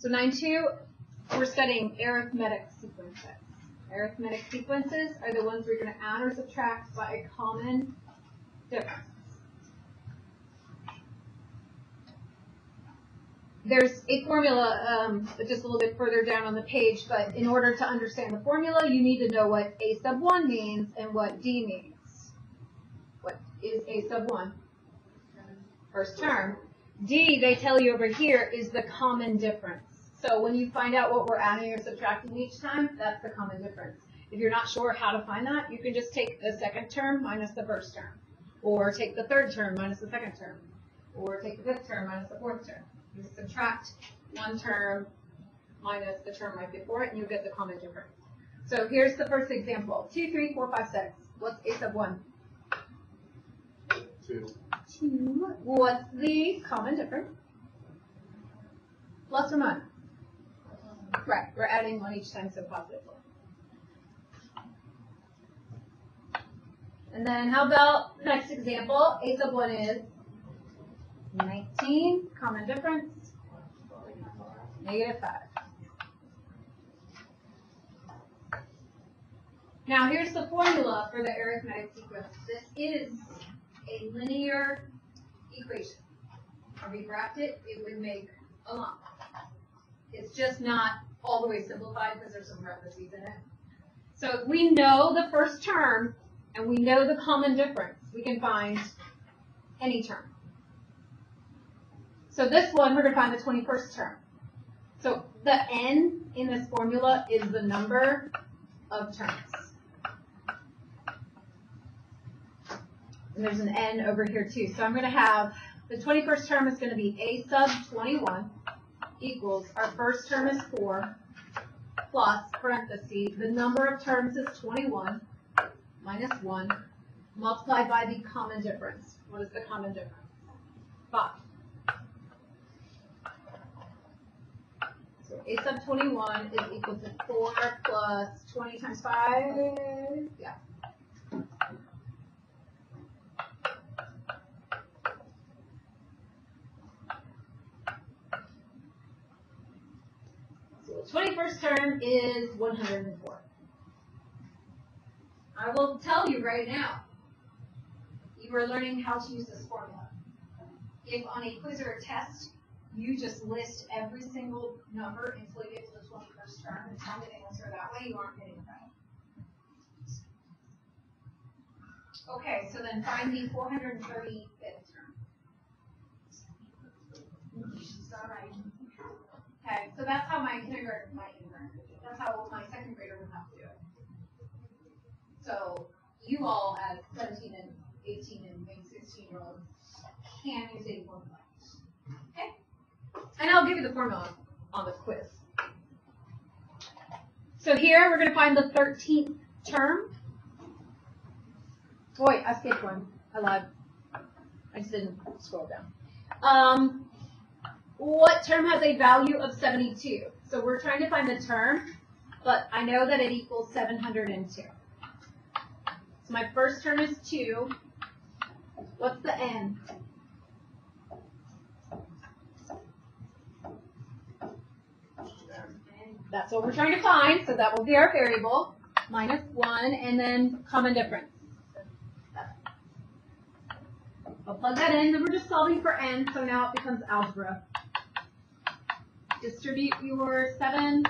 So 9.2, we're studying arithmetic sequences. Arithmetic sequences are the ones we're going to add or subtract by a common difference. There's a formula just a little bit further down on the page, but in order to understand the formula, you need to know what a sub 1 means and what d means. What is a sub 1? First term. D, they tell you over here, is the common difference. So when you find out what we're adding or subtracting each time, that's the common difference. If you're not sure how to find that, you can just take the second term minus the first term. Or take the third term minus the second term. Or take the fifth term minus the fourth term. You subtract one term minus the term right before it, and you get the common difference. So here's the first example. 2, 3, 4, 5, 6. What's a sub 1? 2. 2. What's the common difference? Plus or minus? Right, we're adding 1 each time, so positive 1. And then how about next example? A sub 1 is 19, common difference, negative 5. Now here's the formula for the arithmetic sequence. This is a linear equation. If we graphed it, it would make a line. It's just not all the way simplified because there's some parentheses in it. So if we know the first term and we know the common difference, we can find any term. So this one, we're going to find the 21st term. So the n in this formula is the number of terms. And there's an n over here too. So I'm going to have, the 21st term is going to be a sub 21 equals, our first term is 4, plus, parentheses, the number of terms is 21, minus 1, multiplied by the common difference. What is the common difference? 5. So a sub 21 is equal to 4 plus 20 times 5. Yeah. So the 21st term is 104. I will tell you right now, you are learning how to use this formula. If on a quiz or a test, you just list every single number until you get to the 21st term and tell me the answer that way, you aren't getting it right. Okay, so then find the 435th term. Okay, so that's how my kindergarten, that's how my second grader would have to do it. So you all at 17 and 18 and maybe 16-year-olds can use a formula. Okay? And I'll give you the formula on the quiz. So here we're going to find the 13th term. Boy, I skipped one. I lied. I just didn't scroll down. What term has a value of 72? So we're trying to find the term, but I know that it equals 702. So my first term is 2. What's the n? That's what we're trying to find, so that will be our variable. Minus 1, and then common difference. I'll plug that in, then we're just solving for n, so now it becomes algebra. Distribute your 7,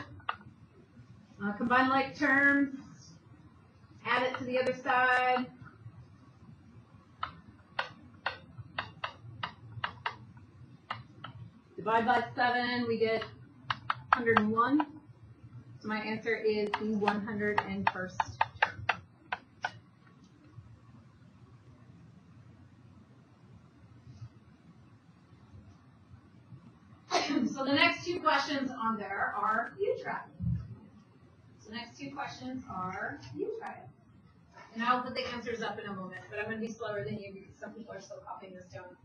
combine like terms, add it to the other side. Divide by 7, we get 101. So my answer is the 101st term. So the next two questions on there are you try it. So the next two questions are you try it. And I'll put the answers up in a moment, but I'm going to be slower than you because some people are still copying this down.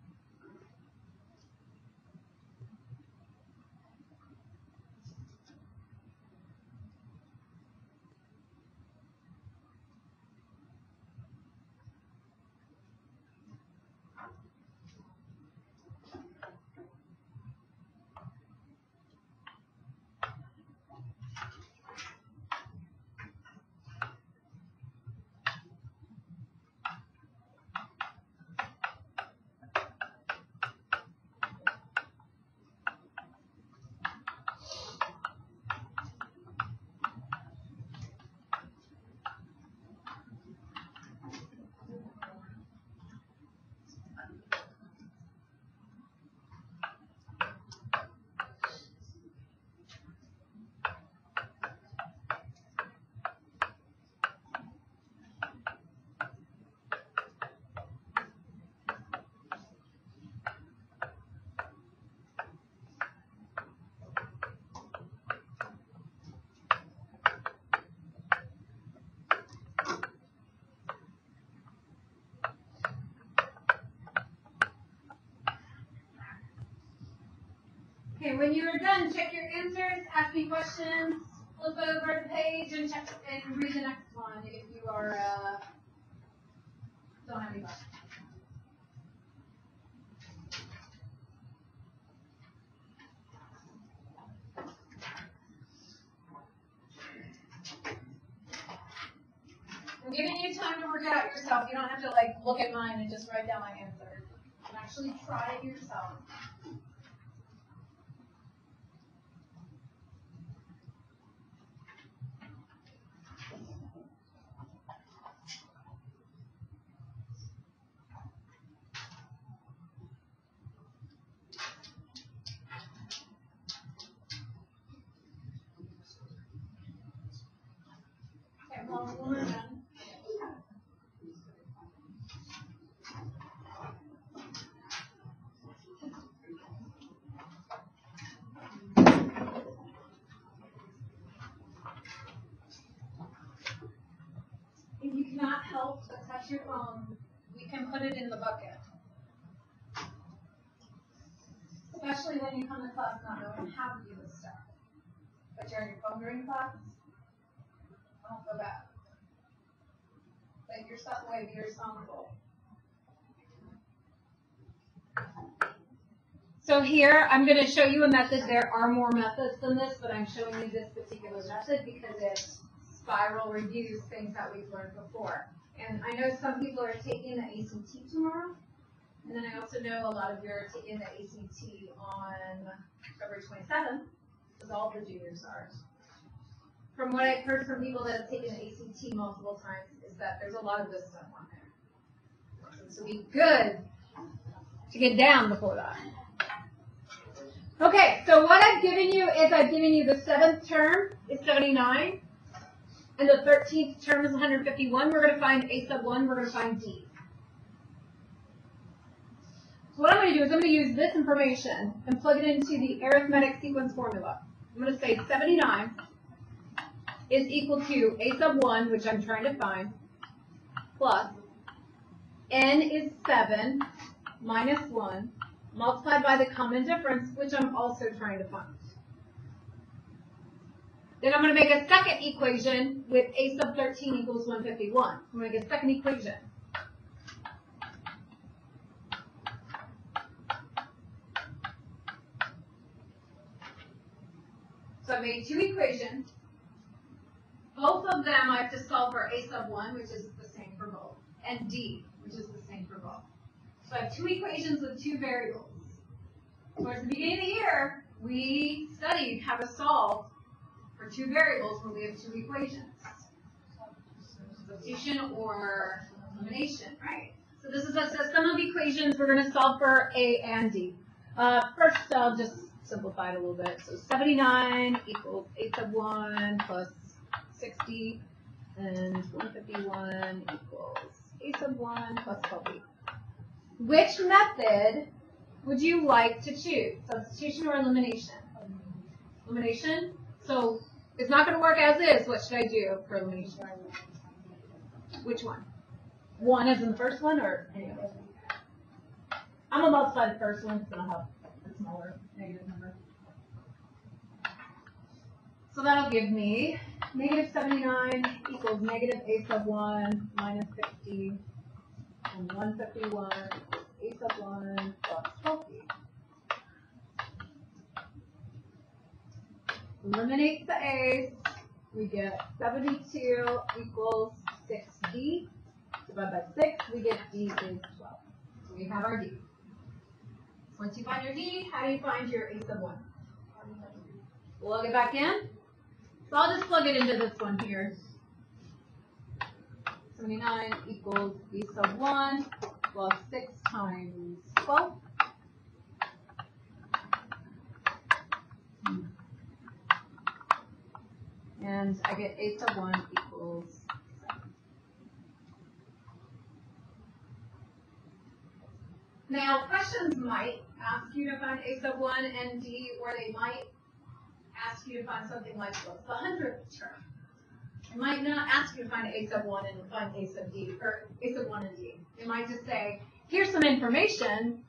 Okay, when you're done, check your answers, ask me questions, flip over the page and check and read the next one if you are don't have any questions. I'm giving you time to work it out yourself. You don't have to like look at mine and just write down my answer. You can actually try it yourself. Okay, well, when we're done. If you cannot help but touch your phone, we can put it in the bucket. Especially when you come to class not knowing how to do this stuff. But you're on your phone during class, don't feel bad. Take your stuff away, be responsible. So here, I'm going to show you a method. There are more methods than this, but I'm showing you this particular method because it spiral reviews things that we've learned before. And I know some people are taking the ACT tomorrow, and then I also know a lot of you are taking the ACT on February 27th, because all the juniors are. From what I've heard from people that have taken the ACT multiple times is that there's a lot of this stuff on there. So it'd be good to get down before that. Okay, so what I've given you is I've given you the 7th term is 79, and the 13th term is 151. We're going to find A sub 1, we're going to find D. So what I'm going to do is I'm going to use this information and plug it into the arithmetic sequence formula. I'm going to say 79 is equal to A sub 1, which I'm trying to find, plus n is 7 minus 1, multiplied by the common difference, which I'm also trying to find. Then I'm going to make a second equation with A sub 13 equals 151. I'm going to make a second equation. So I made two equations. Both of them I have to solve for A sub 1, which is the same for both, and D, which is the same for both. So I have two equations with two variables. Towards the beginning of the year, we studied how to solve for two variables when we have two equations. Substitution or elimination, right? So this is a system of equations. We're going to solve for A and D. First, I'll just simplify it a little bit. So 79 equals A sub 1 plus 60, and 151 equals A sub 1 plus 12B. Which method would you like to choose? Substitution or elimination? Elimination? So it's not going to work as is. What should I do for elimination? Which one? One as in the first one or any other? I'm going to multiply the first one because I'll have a smaller negative number. So that'll give me negative 79 equals negative A sub 1 minus 60, and 151 A sub 1 plus 12B. Eliminate the A's, we get 72 equals 6D. Divided by 6, we get D is 12. So we have our D. Once you find your D, how do you find your A sub 1? Plug it back in. So I'll just plug it into this one here. 79 equals B sub 1 plus 6 times 12. And I get A sub 1 equals 7. Now, questions might ask you to find A sub 1 and D, or they might ask you to find something like what's the 100th term. It might not ask you to find A sub 1 and find A sub D, or A sub 1 and D. It might just say, here's some information.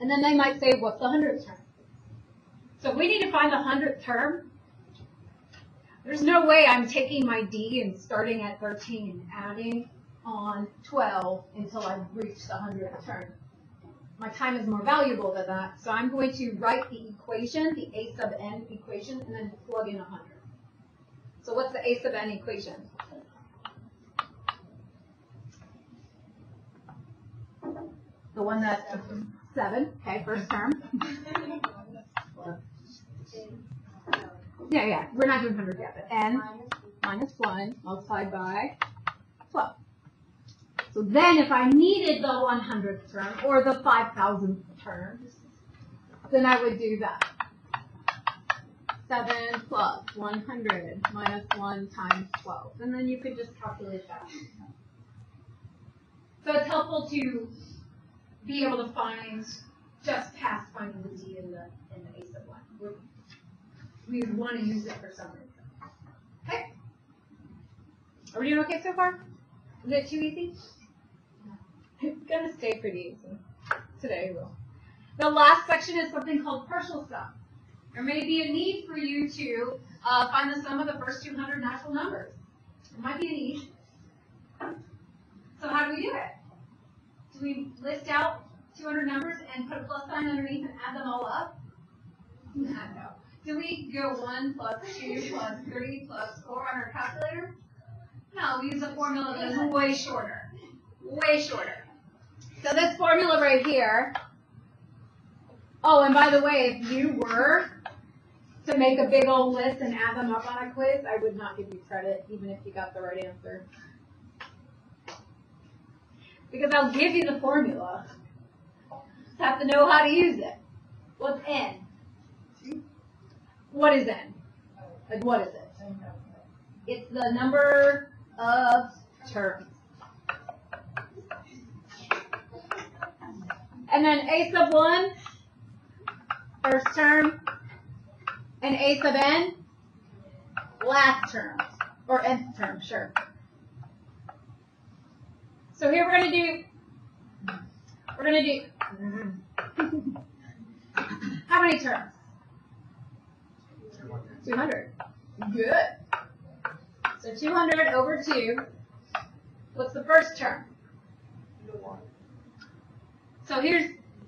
And then they might say, what's the 100th term? So if we need to find the 100th term, there's no way I'm taking my D and starting at 13 and adding on 12 until I reach the 100th term. My time is more valuable than that, so I'm going to write the equation, the a sub n equation, and then plug in 100. So what's the a sub n equation? The one that's 7, okay, first term. Yeah, we're not doing 100 yet, but n minus 1 multiplied by 12. So then if I needed the 100th term, or the 5,000th term, then I would do that. 7 plus 100 minus 1 times 12. And then you could just calculate that. So it's helpful to be able to find just past finding the D in the a sub 1. We would want to use it for some reason. Okay? Are we doing okay so far? Is it too easy? It's going to stay pretty easy. Today will. The last section is something called partial sum. There may be a need for you to find the sum of the first 200 natural numbers. There might be a need. So how do we do it? Do we list out 200 numbers and put a plus sign underneath and add them all up? No. Do we go 1 plus 2 plus 3 plus 4 on our calculator? No, we use a formula that is way shorter. Way shorter. So this formula right here, oh, and by the way, if you were to make a big old list and add them up on a quiz, I would not give you credit, even if you got the right answer. Because I'll give you the formula. Just have to know how to use it. What's n? What is n? Like, what is it? It's the number of terms. And then a sub 1, first term, and a sub n, last term, or nth term, sure. So here we're going to do, how many terms? 200. Good. So 200 over 2, what's the first term? So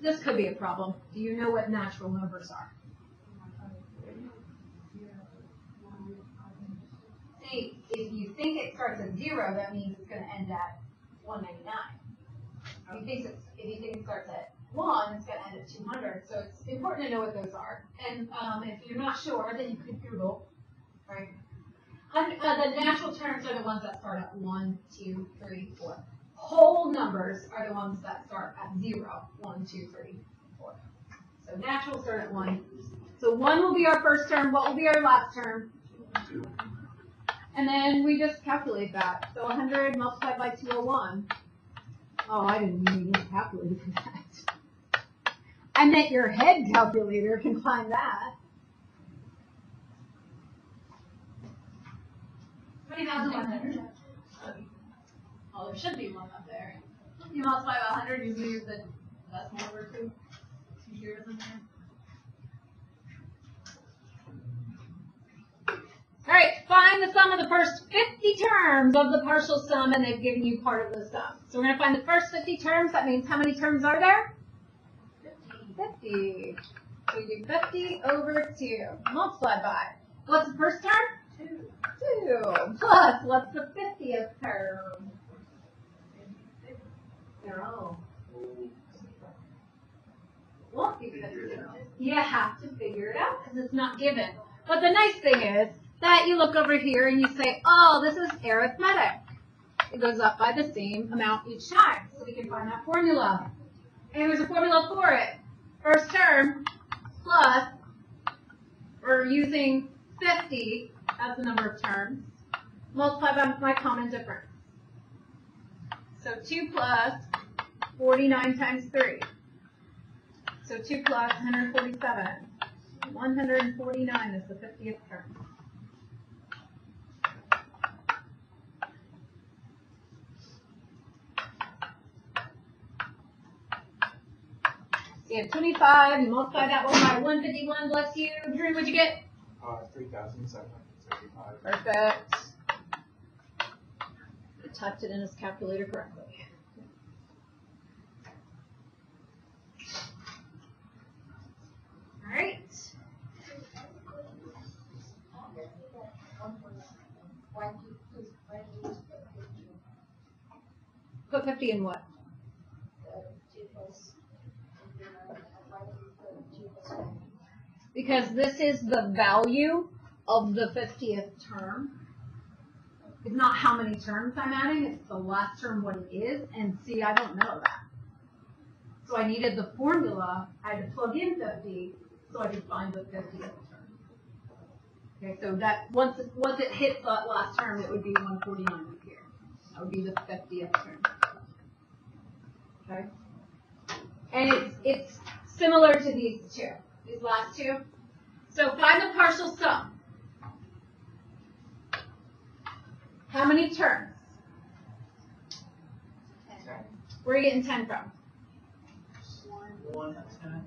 this could be a problem. Do you know what natural numbers are? See, if you think it starts at 0, that means it's going to end at 199. If you think it starts at 1, it's going to end at 200. So it's important to know what those are. And if you're not sure, then you could Google, right? The natural terms are the ones that start at 1, 2, 3, 4. Whole numbers are the ones that start at 0. 1, 2, 3, 4. So natural start at 1. So 1 will be our first term. What will be our last term? 2. And then we just calculate that. So 100 multiplied by 201. Oh, I didn't even need a calculator for that. I meant your head calculator can find that. 20,100. Oh, there should be one up there. You multiply by 100, you use the decimal number two zeros in there. All right, find the sum of the first 50 terms of the partial sum, and they've given you part of the sum. So we're going to find the first 50 terms. That means how many terms are there? 50. So we do 50 over 2, multiplied by, what's the first term? 2. Plus, what's the 50th term? No. Won't be 50. You have to figure it out because it's not given. But the nice thing is that you look over here and you say, oh, this is arithmetic. It goes up by the same amount each time. So we can find that formula. And there's a formula for it. First term plus, we're using 50 as the number of terms, multiplied by my common difference. So 2 plus 49 times 3. So 2 plus 147. 149 is the 50th term. You have 25, you multiply that one by 151, bless you. Drew, what'd you get? 3,775. Perfect. He typed it in his calculator correctly. All right. Put 50 in what? Because this is the value of the 50th term. It's not how many terms I'm adding, it's the last term what it is. And see, I don't know that. So I needed the formula. I had to plug in 50 so I could find the 50th term. Okay, so that once it hits that last term, it would be 149 up here. That would be the 50th term. Okay? And it's similar to these last two. So find the partial sum. How many terms? 10. Where are you getting 10 from? 1 to 10.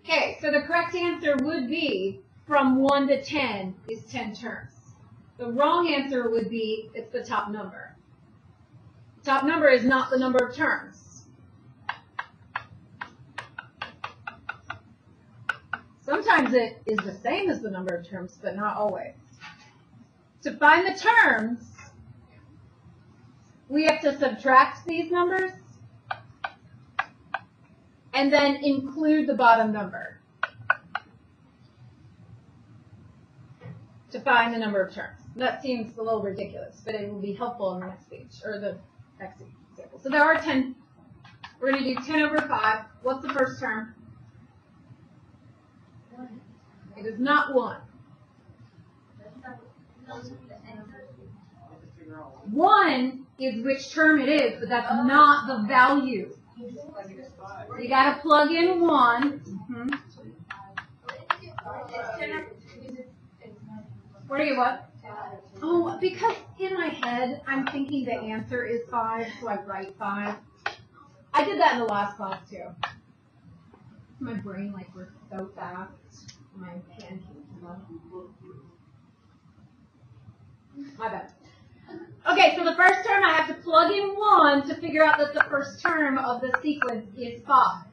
Okay, so the correct answer would be from 1 to 10 is 10 terms. The wrong answer would be it's the top number. The top number is not the number of terms. Sometimes it is the same as the number of terms, but not always. To find the terms, we have to subtract these numbers and then include the bottom number to find the number of terms. That seems a little ridiculous, but it will be helpful in the next page, or the next example. So there are 10. We're going to do 10 over 5. What's the first term? 1. It is not 1. 1 is which term it is, but that's not the value. You got to plug in 1. Where do you what? Oh, because in my head, I'm thinking the answer is 5, so I write 5. I did that in the last class, too. My brain, works so fast. My pen keeps running. My bad. Okay, so the first term, I have to plug in 1 to figure out that the first term of the sequence is 5.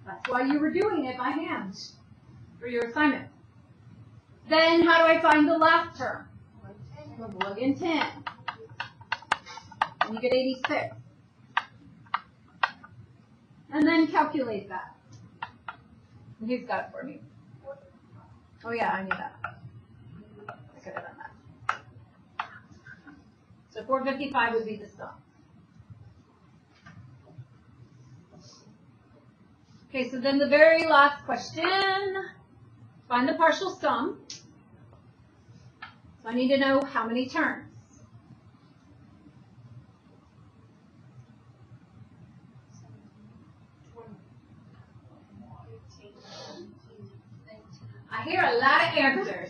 That's why you were doing it by hand for your assignment. Then, how do I find the last term? We'll plug in 10. And you get 86. And then calculate that. And who's got it for me? Oh yeah, I knew that. I could have done that. So 455 would be the sum. Okay, so then the very last question, find the partial sum. So I need to know how many terms. I hear a lot of answers.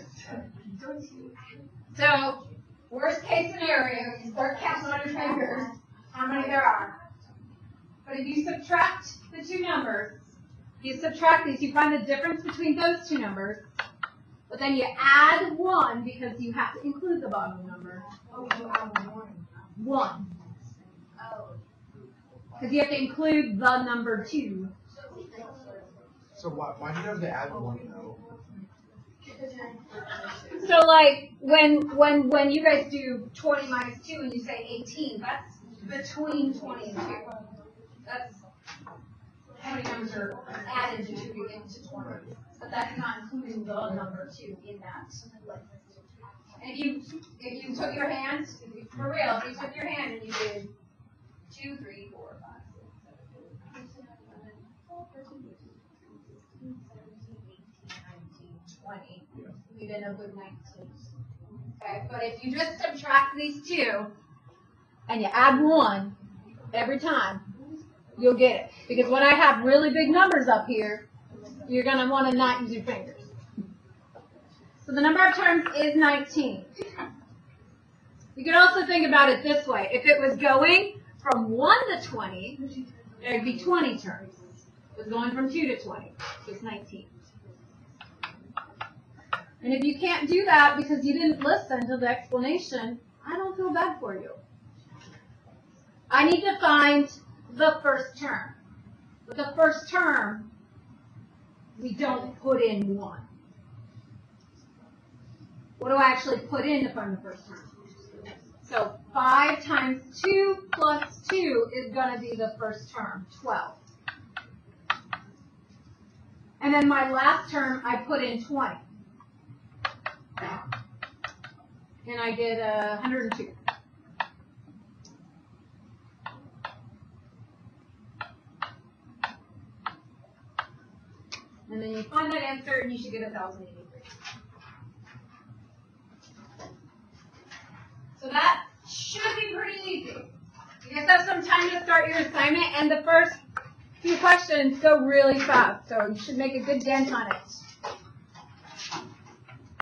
So, worst case scenario, you start counting on your fingers how many there are. But if you subtract the two numbers, you subtract these, you find the difference between those two numbers, but then you add 1 because you have to include the bottom number. Oh, you add 1. Because you have to include the number 2. So why do you have to add 1 though? So when you guys do 20 minus 2 and you say 18, that's between 20 and 2. That's how many numbers are added to 2 to get to 20. But that's not including the number 2 in that. And if you took your hand, for real, if you took your hand and you did 2, 3, 4, 5, 6, 7, 8, 9, 10, 11, 12, 13, 14, 15, 16, 17, 18, 19, 20, you'd end up with 19. Okay, but if you just subtract these two and you add 1 every time, you'll get it. Because when I have really big numbers up here, you're going to want to not use your fingers. So the number of terms is 19. You can also think about it this way. If it was going from 1 to 20, there would be 20 terms. is going from 2 to 20, so it's 19. And if you can't do that because you didn't listen to the explanation, I don't feel bad for you. I need to find the first term. With the first term, we don't put in 1. What do I actually put in to find the first term? So 5 times 2 plus 2 is going to be the first term, 12. And then my last term, I put in 20. And I get 102. And then you find that answer, and you should get 1,083. So that should be pretty easy. You guys have some time to start your assignment, and the first few questions go really fast, so you should make a good dent on it.